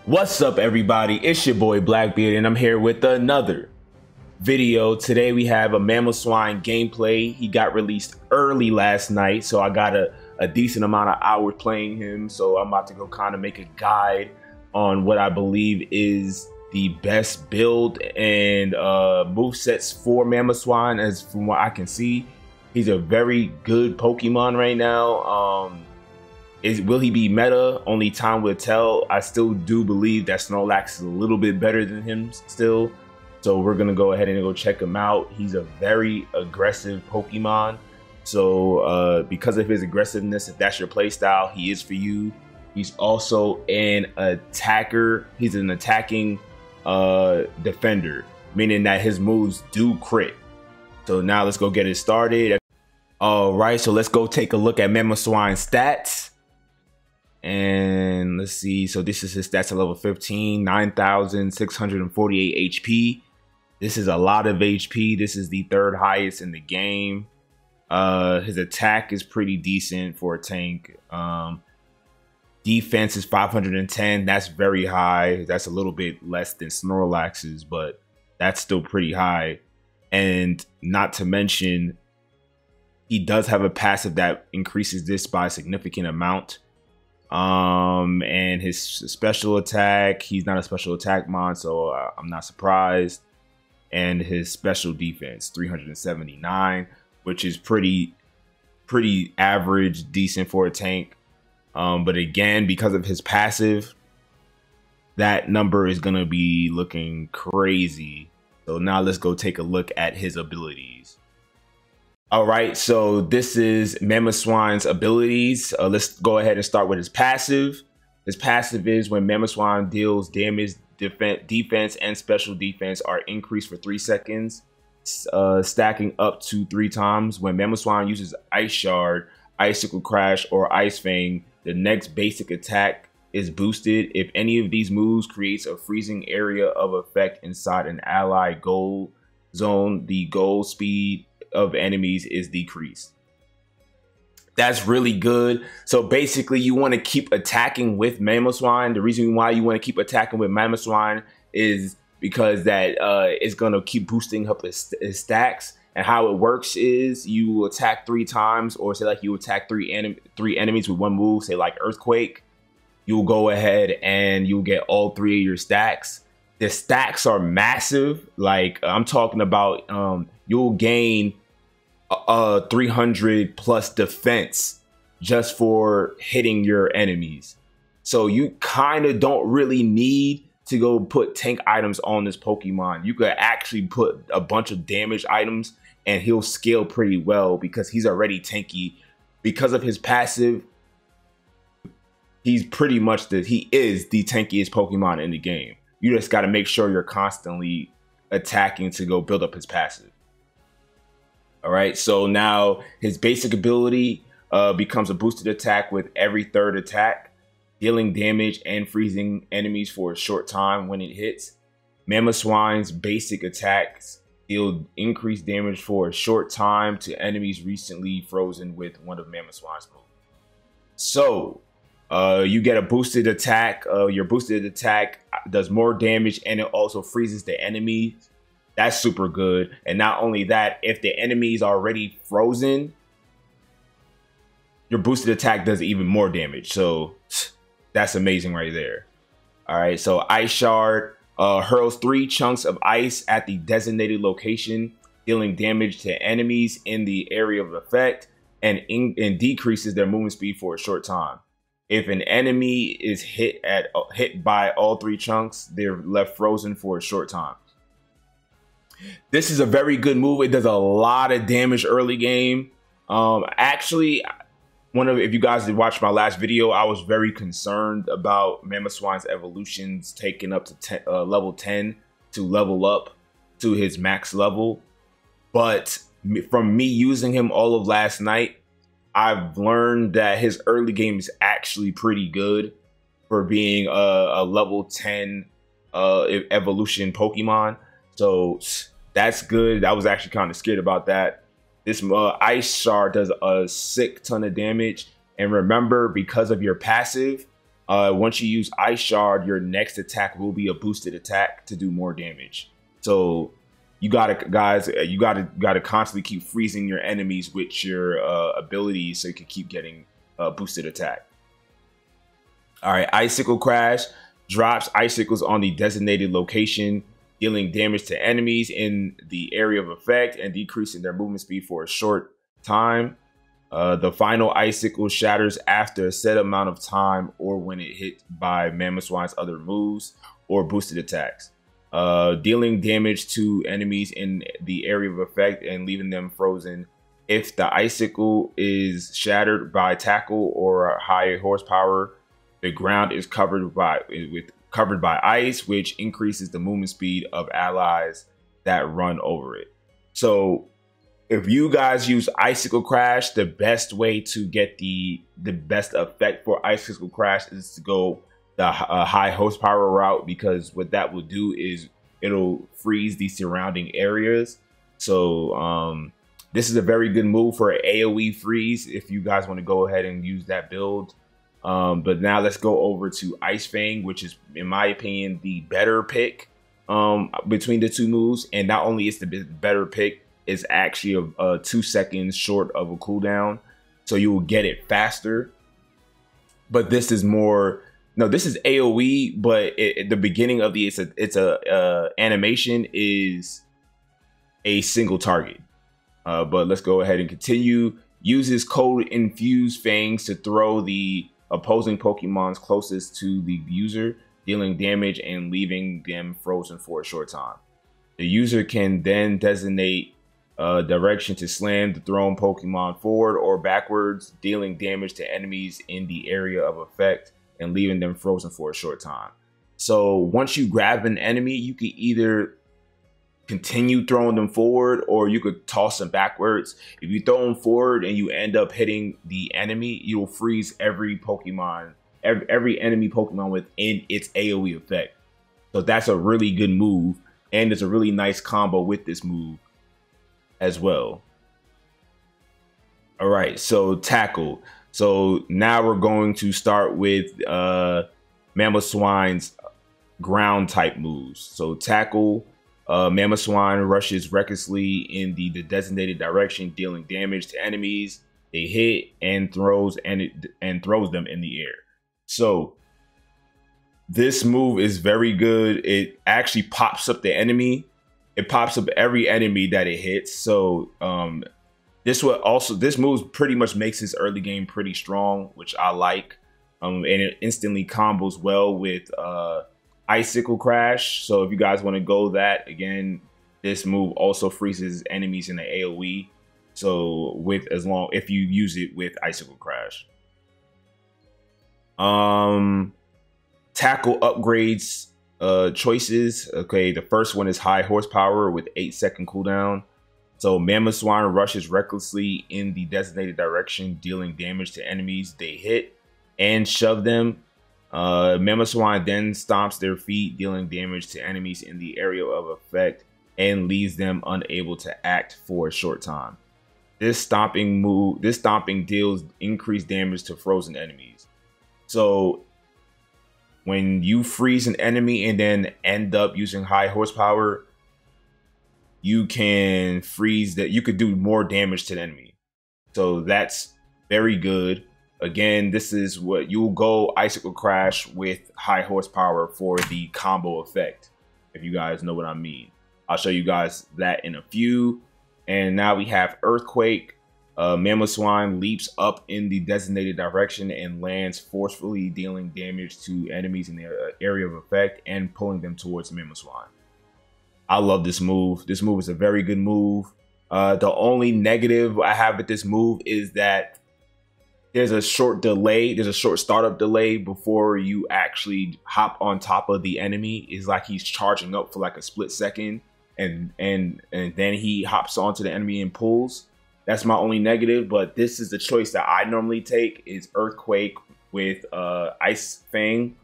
What's up, everybody? It's your boy Blackbeard, and I'm here with another video. Today we have a Mamoswine gameplay. He got released early last night, so I got a decent amount of hours playing him. So I'm about to go kind of make a guide on what I believe is the best build and movesets for Mamoswine. As from what I can see, he's a very good Pokemon right now. Will he be meta? Only time will tell. I still do believe that Snorlax is a little bit better than him still. So we're gonna go ahead and go check him out. He's a very aggressive Pokemon. So because of his aggressiveness, if that's your playstyle, he is for you. He's also an attacker. He's an attacking defender, meaning that his moves do crit. So now let's go get it started. All right, so let's go take a look at Mamoswine's stats. And let's see, so this is his stats at level 15, 9,648 HP. This is a lot of HP. This is the third highest in the game. His attack is pretty decent for a tank. Defense is 510. That's very high. That's a little bit less than Snorlax's, but that's still pretty high. And not to mention, he does have a passive that increases this by a significant amount. And his special attack, he's not a special attack mon, so I'm not surprised. And his special defense, 379, which is pretty average, decent for a tank. But again, because of his passive, that number is gonna be looking crazy. So now let's go take a look at his abilities. All right, so this is Mamoswine's abilities. Let's go ahead and start with his passive. His passive is when Mamoswine deals damage, defense, and special defense are increased for 3 seconds, stacking up to 3 times. When Mamoswine uses Ice Shard, Icicle Crash, or Ice Fang, the next basic attack is boosted. If any of these moves creates a freezing area of effect inside an ally goal zone, the goal speed of enemies is decreased. That's really good. So basically, you want to keep attacking with Mamoswine. The reason why you want to keep attacking with Mamoswine is because that it's going to keep boosting up his stacks. And how it works is you attack 3 times, or say like you attack three enemies with one move, say like Earthquake. You'll go ahead and you'll get all 3 of your stacks. The stacks are massive. Like I'm talking about, you'll gain 300 plus defense just for hitting your enemies. So you kind of don't really need to go put tank items on this Pokemon. You could actually put a bunch of damage items and he'll scale pretty well because he's already tanky. Because of his passive, he's pretty much he is the tankiest Pokemon in the game. You just got to make sure you're constantly attacking to go build up his passive. All right, so now his basic ability becomes a boosted attack with every 3rd attack, dealing damage and freezing enemies for a short time when it hits. Mamoswine's basic attacks deal increased damage for a short time to enemies recently frozen with one of Mamoswine's moves. So you get a boosted attack. Your boosted attack does more damage and it also freezes the enemy. That's super good. And not only that, if the enemy is already frozen, your boosted attack does even more damage. So that's amazing right there. All right, so Ice Shard hurls 3 chunks of ice at the designated location, dealing damage to enemies in the area of effect and decreases their movement speed for a short time. If an enemy is hit by all 3 chunks, they're left frozen for a short time. This is a very good move. It does a lot of damage early game. Actually, if you guys did watch my last video, I was very concerned about Mamoswine's evolutions taking up to level 10 to level up to his max level. But from me using him all of last night, I've learned that his early game is actually pretty good for being a level 10 evolution Pokemon. So that's good. I was actually kind of scared about that. This Ice Shard does a sick ton of damage, And remember, because of your passive, once you use Ice Shard, your next attack will be a boosted attack to do more damage. So you gotta, guys, you gotta constantly keep freezing your enemies with your abilities so you can keep getting boosted attack. All right, Icicle Crash drops icicles on the designated location, dealing damage to enemies in the area of effect and decreasing their movement speed for a short time. The final icicle shatters after a set amount of time or when it hit by Mamoswine's other moves or boosted attacks, dealing damage to enemies in the area of effect and leaving them frozen. If the icicle is shattered by tackle or high horsepower, the ground is covered by ice, which increases the movement speed of allies that run over it. So if you guys use Icicle Crash, the best way to get the best effect for Icicle Crash is to go the high horsepower route, because what that will do is it'll freeze the surrounding areas. So this is a very good move for an AoE freeze if you guys want to go ahead and use that build. But now let's go over to Ice Fang, which is, in my opinion, the better pick between the two moves. And not only is the better pick, it's actually a 2 seconds short of a cooldown, so you will get it faster. But this is more, no, this is AoE, but the beginning of the it's a animation is a single target. But let's go ahead and continue. Uses code infused fangs to throw the opposing Pokemons closest to the user, dealing damage and leaving them frozen for a short time. The user can then designate direction to slam the thrown Pokemon forward or backwards, dealing damage to enemies in the area of effect and leaving them frozen for a short time. So once you grab an enemy, you can either continue throwing them forward or you could toss them backwards. If you throw them forward and you end up hitting the enemy, you'll freeze every Pokemon, every enemy Pokemon within its AoE effect. So that's a really good move, and it's a really nice combo with this move as well. All right, so tackle. So now we're going to start with Mamoswine's ground type moves. So tackle. Mamoswine rushes recklessly in the designated direction, dealing damage to enemies they hit and throws them in the air. So this move is very good. It actually pops up the enemy. It pops up every enemy that it hits. So this move pretty much makes his early game pretty strong, which I like. And it instantly combos well with Icicle Crash. So if you guys want to go that, again, this move also freezes enemies in the AoE. So if you use it with Icicle Crash. Tackle upgrades choices. Okay, the first one is high horsepower with 8-second cooldown. So Mamoswine rushes recklessly in the designated direction, dealing damage to enemies they hit and shove them. Mamoswine then stomps their feet, dealing damage to enemies in the area of effect and leaves them unable to act for a short time. This stomping deals increased damage to frozen enemies. So when you freeze an enemy and then end up using high horsepower, you can freeze that. You could do more damage to the enemy. So that's very good. Again, this is what you'll go Icicle Crash with high horsepower for the combo effect, if you guys know what I mean. I'll show you guys that in a few. And now we have Earthquake. Mamoswine leaps up in the designated direction and lands forcefully, dealing damage to enemies in the area of effect and pulling them towards Mamoswine. I love this move. This move is a very good move. The only negative I have with this move is that there's a short delay. There's a short startup delay before you actually hop on top of the enemy. It's like he's charging up for like a split second, and then he hops onto the enemy and pulls. That's my only negative, but this is the choice that I normally take, is Earthquake with Ice Fang.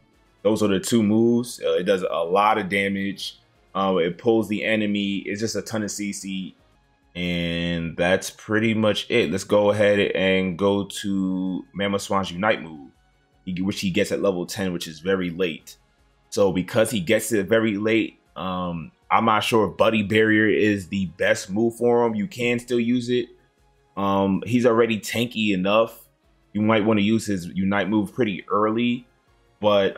Those are the two moves. It does a lot of damage. It pulls the enemy. It's just a ton of CC. And that's pretty much it. Let's go ahead and go to Mamoswine's Unite move, which he gets at level 10, which is very late. So because he gets it very late, I'm not sure if Buddy Barrier is the best move for him. You can still use it. He's already tanky enough. You might want to use his Unite move pretty early, but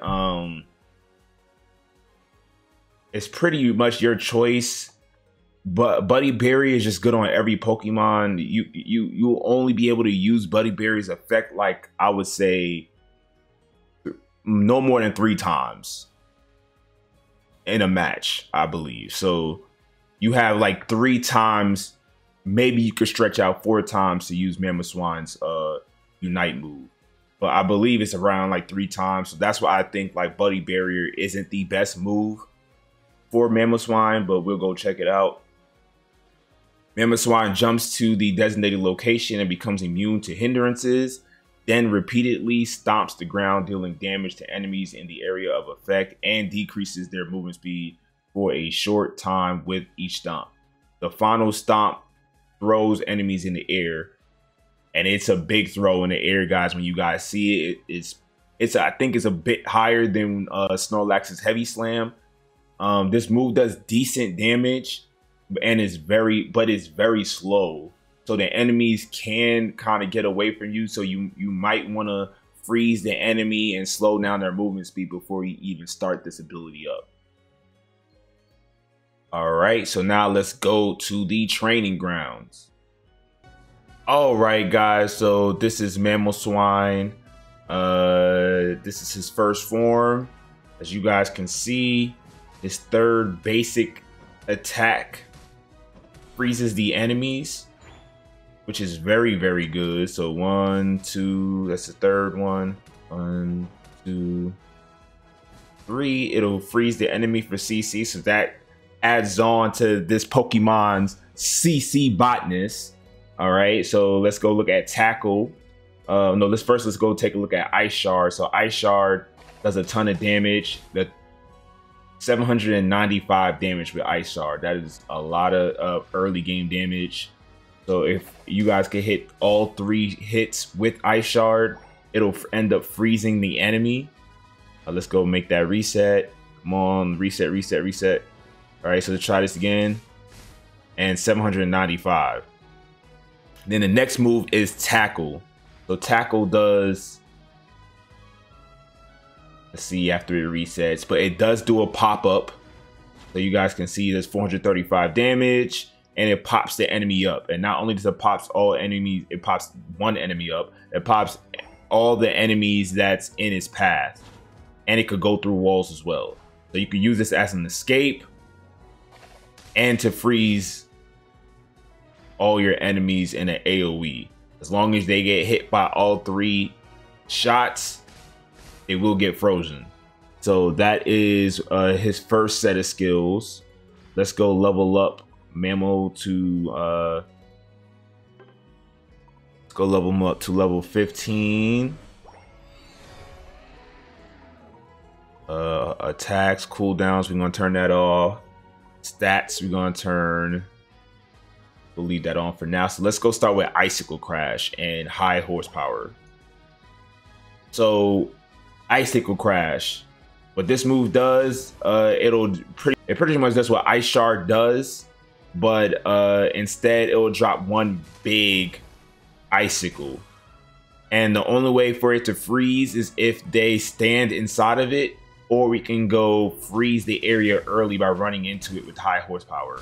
it's pretty much your choice. But Buddy Berry is just good on every Pokemon. You'll only be able to use Buddy Berry's effect, like I would say, no more than 3 times in a match, I believe. So you have like 3 times. Maybe you could stretch out 4 times to use Mamoswine's Unite move. But I believe it's around like 3 times. So that's why I think like Buddy Barrier isn't the best move for Mamoswine, but we'll go check it out. Mamoswine jumps to the designated location and becomes immune to hindrances, then repeatedly stomps the ground, dealing damage to enemies in the area of effect and decreases their movement speed for a short time with each stomp. The final stomp throws enemies in the air, and it's a big throw in the air, guys. When you guys see it, I think it's a bit higher than Snorlax's Heavy Slam. This move does decent damage, and it's very slow, so the enemies can kind of get away from you. So you might want to freeze the enemy and slow down their movement speed before you even start this ability up. All right, so now let's go to the training grounds. All right, guys, so this is Mamoswine. This is his first form. As you guys can see, his 3rd basic attack freezes the enemies, which is very, very good. So 1, 2, that's the 3rd one. 1, 2, 3. It'll freeze the enemy for CC. So that adds on to this Pokemon's CC botness. All right, so let's go look at Tackle. Let's go take a look at Ice Shard. So Ice Shard does a ton of damage. The 795 damage with Ice Shard. That is a lot of early game damage. So if you guys can hit all 3 hits with Ice Shard, it'll end up freezing the enemy. Let's go make that reset. Come on, reset. All right, so let's try this again. And 795. Then the next move is Tackle. So Tackle does, let's see after it resets, but it does do a pop-up. So you guys can see there's 435 damage, and it pops the enemy up. And not only does it pops all enemies, it pops one enemy up, it pops all the enemies that's in its path. And it could go through walls as well. So you could use this as an escape and to freeze all your enemies in an AoE. As long as they get hit by all 3 shots, it will get frozen. So that is his first set of skills. Let's go level up Mamo to let's go level him up to level 15. Attacks, cooldowns, we're gonna turn that off. Stats, we're gonna turn, we'll leave that on for now. So let's go start with Icicle Crash and high horsepower. So Icicle Crash, what this move does, it pretty much does what Ice Shard does, but instead it will drop one big icicle, and the only way for it to freeze is if they stand inside of it, or we can go freeze the area early by running into it with high horsepower.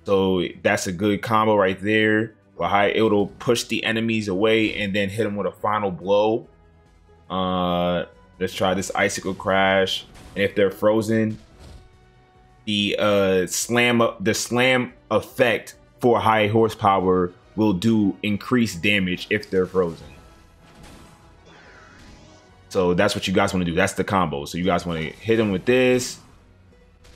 So that's a good combo right there. It'll push the enemies away and then hit them with a final blow. Let's try this Icicle Crash, and if they're frozen, the slam effect for high horsepower will do increased damage if they're frozen. So that's what you guys want to do. That's the combo. So you guys want to hit them with this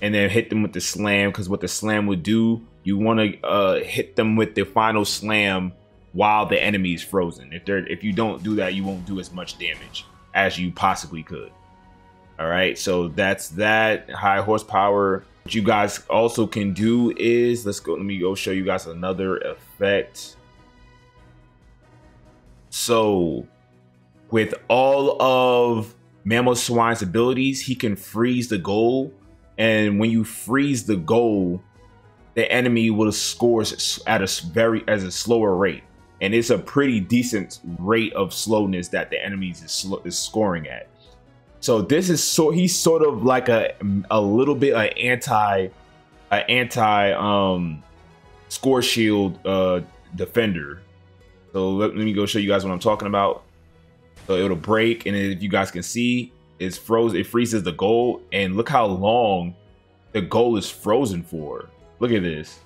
and then hit them with the slam, because what the slam would do, you want to hit them with the final slam while the enemy is frozen. If you don't do that, you won't do as much damage as you possibly could. All right, so that's that high horsepower. What you guys also can do is, let me go show you guys another effect. So with all of Mamoswine's abilities, he can freeze the goal. And when you freeze the goal, the enemy will score at a slower rate. And it's a pretty decent rate of slowness that the enemy is scoring at. So this is he's sort of like a little bit an anti score shield defender. So let me go show you guys what I'm talking about. So it'll break, and if you guys can see, it's frozen. It freezes the goal, and look how long the goal is frozen for. Look at this.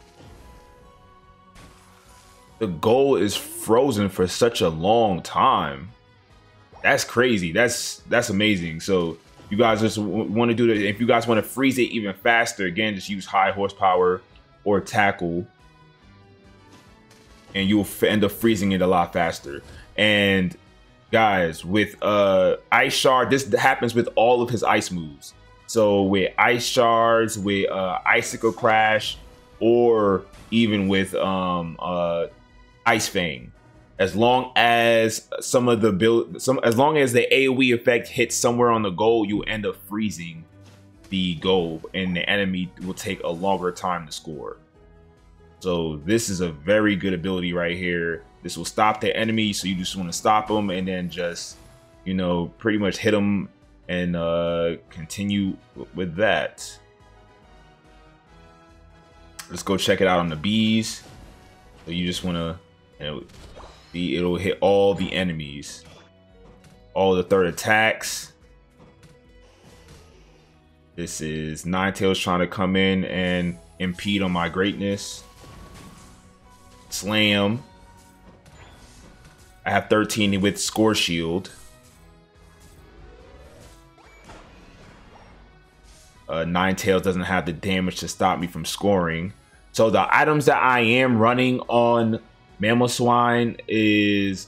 The goal is frozen for such a long time. That's crazy. That's amazing. So you guys just want to do that. If you guys want to freeze it even faster, again, just use high horsepower or tackle, and you'll end up freezing it a lot faster. And guys, with Ice Shard, this happens with all of his ice moves. So with Ice Shards, with Icicle Crash, or even with Ice Fang. As long as as long as the AoE effect hits somewhere on the goal, you end up freezing the goal, and the enemy will take a longer time to score. So this is a very good ability right here. This will stop the enemy, so you just want to stop them and then just, you know, pretty much hit them and continue with that. Let's go check it out on the bees. So you just want to, you know, it'll hit all the enemies, all the third attacks. This is Ninetales trying to come in and impede on my greatness. Slam. I have 13 with Score Shield. Ninetales doesn't have the damage to stop me from scoring. So the items that I am running on Mamoswine is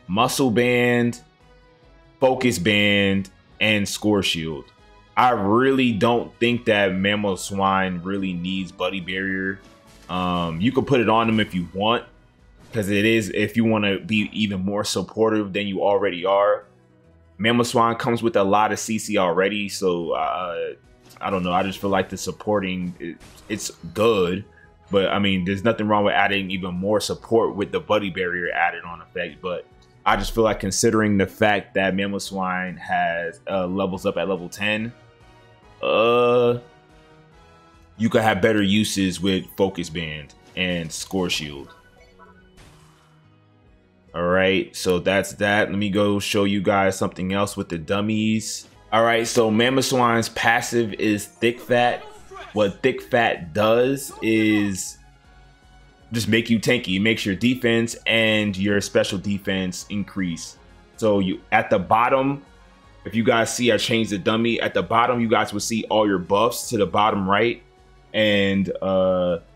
Muscle Band, Focus Band, and Score Shield. I really don't think that Mamoswine really needs Buddy Barrier. You can put it on him if you want, because it is, if you want to be even more supportive than you already are. Mamoswine comes with a lot of CC already, so I don't know. I just feel like the supporting, it's good. But I mean, there's nothing wrong with adding even more support with the Buddy Barrier added on effect. But I just feel like, considering the fact that Mamoswine has levels up at level 10, you could have better uses with Focus Band and Score Shield. All right, so that's that. Let me go show you guys something else with the dummies. All right, so Mamoswine's passive is Thick Fat. What Thick Fat does is just make you tanky. It makes your defense and your special defense increase. So you, at the bottom, if you guys see, I changed the dummy. At the bottom, you guys will see all your buffs to the bottom right. And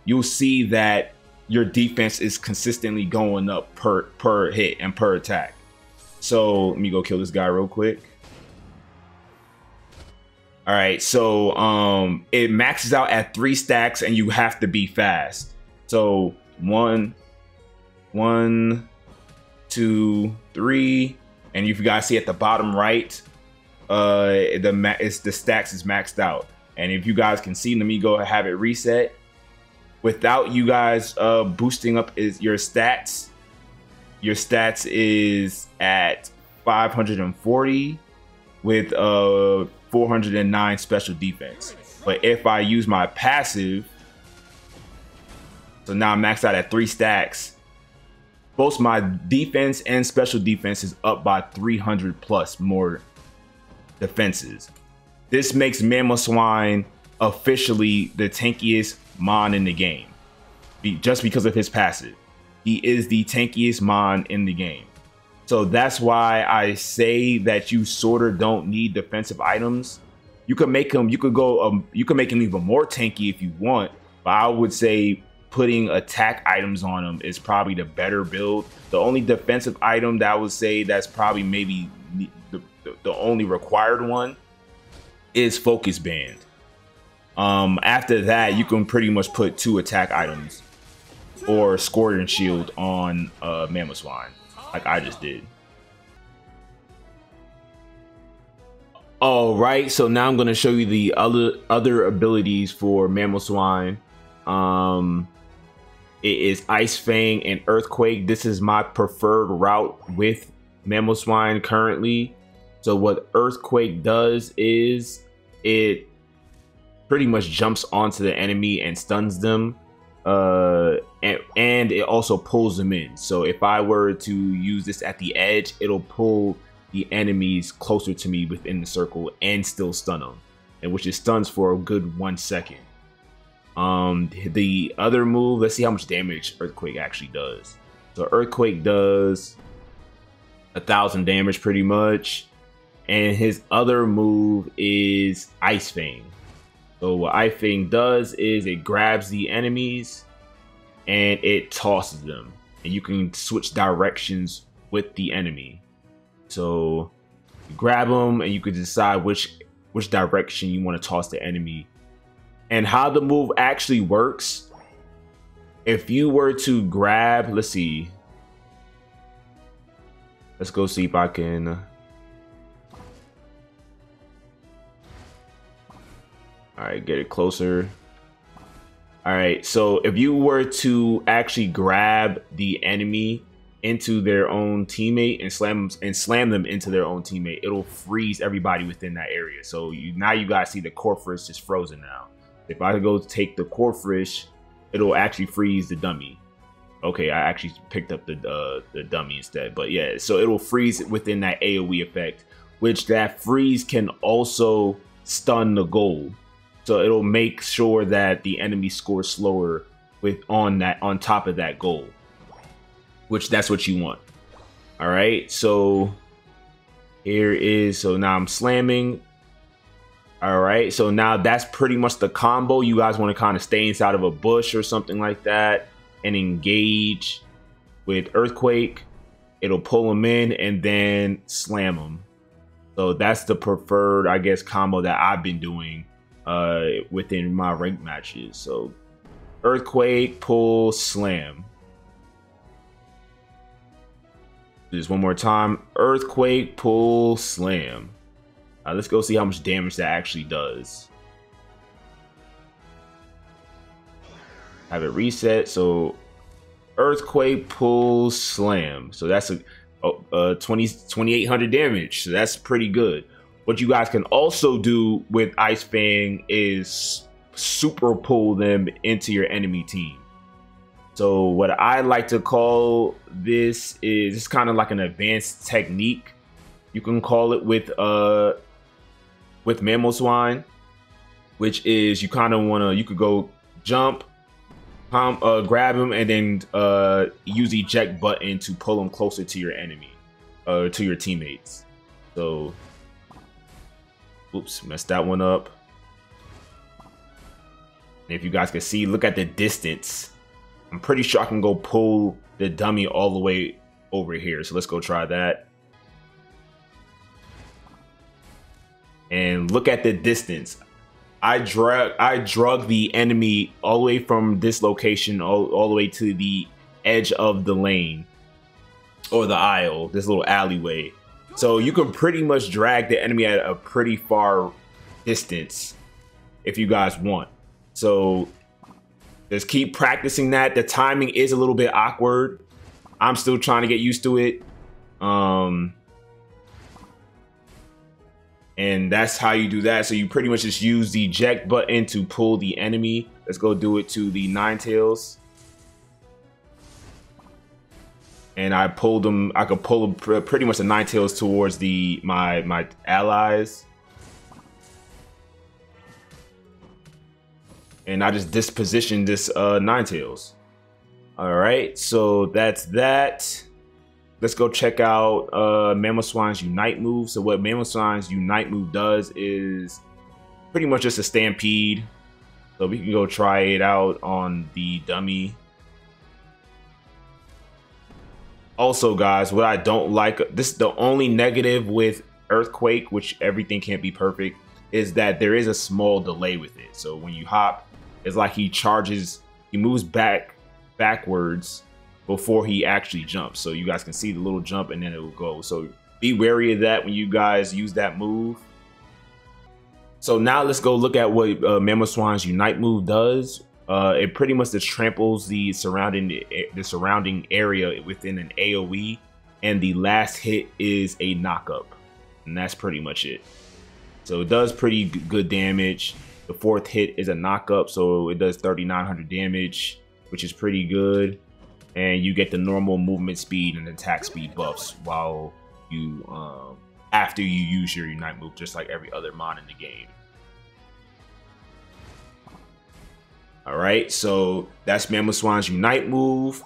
you'll see that your defense is consistently going up per hit and per attack. So let me go kill this guy real quick. All right, so it maxes out at 3 stacks, and you have to be fast. So 1, 2, 3, and if you guys see at the bottom right, the stacks is maxed out. And if you guys can see, let me go have it reset. Without you guys boosting up your stats is at 540 with 409 special defense. But if I use my passive, so now I'm maxed out at 3 stacks, both my defense and special defense is up by 300 plus more defenses. This makes Mamoswine officially the tankiest Mon in the game, just because of his passive. He is the tankiest Mon in the game. So that's why I say that you sort of don't need defensive items. You could make him, you could make him even more tanky if you want, but I would say putting attack items on him is probably the better build. The only defensive item that I would say that's probably maybe the only required one is Focus Band. After that, you can pretty much put 2 attack items or Scorpion Shield on Mamoswine, like I just did. All right, so now I'm going to show you the other abilities for Mamoswine. It is Ice Fang and Earthquake. This is my preferred route with Mamoswine currently. So what Earthquake does is it pretty much jumps onto the enemy and stuns them. And it also pulls them in. So if I were to use this at the edge, it'll pull the enemies closer to me within the circle and still stun them, and which is stuns for a good 1 second. The other move, let's see how much damage Earthquake actually does. So Earthquake does 1,000 damage pretty much, and his other move is Ice Fang. So what Ice Fang does is it grabs the enemies and it tosses them, and you can switch directions with the enemy. So you grab them and you can decide which direction you want to toss the enemy. And how the move actually works, if you were to grab, let's see. Let's go see if I can. All right, get it closer. All right, so if you were to actually grab the enemy into their own teammate and slam them into their own teammate, it'll freeze everybody within that area. So now you guys see the Corphish is frozen now. If I go take the Corphish, it'll actually freeze the dummy. Okay, I actually picked up the dummy instead, but yeah, so it'll freeze within that AoE effect, which that freeze can also stun the goal. So it'll make sure that the enemy scores slower on top of that goal, which that's what you want. All right, so here is, so now I'm slamming. All right, so now that's pretty much the combo. You guys want to kind of stay inside of a bush or something like that and engage with Earthquake. It'll pull them in and then slam them. So that's the preferred, I guess, combo that I've been doing within my ranked matches. So Earthquake, pull, slam. Just one more time. Earthquake, pull, slam. Let's go see how much damage that actually does. Have it reset. So Earthquake, pull, slam. So that's a 2,800 damage. So that's pretty good. What you guys can also do with Ice Fang is super pull them into your enemy team. So what I like to call this is, it's kind of like an advanced technique, you can call it, with Mamoswine, which is you kind of want to, you could go jump, grab him, and then use the eject button to pull him closer to your enemy, to your teammates. So, oops, messed that one up. And if you guys can see, look at the distance. I'm pretty sure I can go pull the dummy all the way over here. So let's go try that. And look at the distance. I drug the enemy all the way from this location all the way to the edge of the lane or the aisle, this little alleyway. So you can pretty much drag the enemy at a pretty far distance if you guys want. So just keep practicing that. The timing is a little bit awkward. I'm still trying to get used to it. And that's how you do that. So you pretty much just use the eject button to pull the enemy. Let's go do it to the Ninetales. And I pulled them. I could pull pretty much the Ninetales towards my allies. And I just dispositioned this Ninetales. All right, so that's that. Let's go check out Mamoswine's Unite move. So what Mamoswine's Unite move does is pretty much just a stampede. So we can go try it out on the dummy. Also, guys, what I don't like, this is the only negative with Earthquake, which everything can't be perfect. is that there is a small delay with it. So when you hop, it's like he moves backwards before he actually jumps. So you guys can see the little jump and then it will go. So be wary of that when you guys use that move. So now let's go look at what Mamoswine's Unite move does. It pretty much just tramples the surrounding area within an AoE, and the last hit is a knockup, and that's pretty much it. So it does pretty good damage. The fourth hit is a knockup, so it does 3,900 damage, which is pretty good. And you get the normal movement speed and attack speed buffs while you after you use your Unite move, just like every other mon in the game. All right, so that's Mamoswine's Unite move,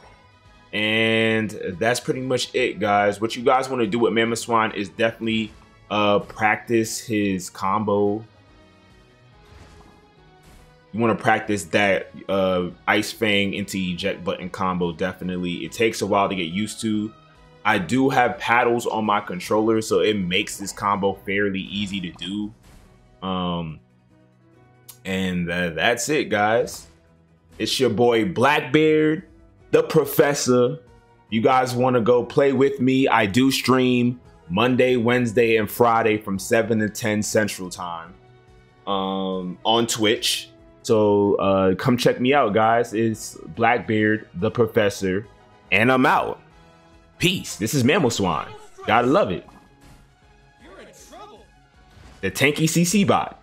and that's pretty much it, guys. What you guys want to do with Mamoswine is definitely practice his combo. You want to practice that Ice Fang into eject button combo. Definitely, it takes a while to get used to. I do have paddles on my controller, so it makes this combo fairly easy to do. And that's it, guys. It's your boy Blackbeard, the Professor. You guys want to go play with me? I do stream Monday, Wednesday, and Friday from 7 to 10 Central Time on Twitch. So come check me out, guys. It's Blackbeard, the Professor, and I'm out. Peace. This is Mamoswine. Gotta love it. You're in trouble. The tanky CC bot.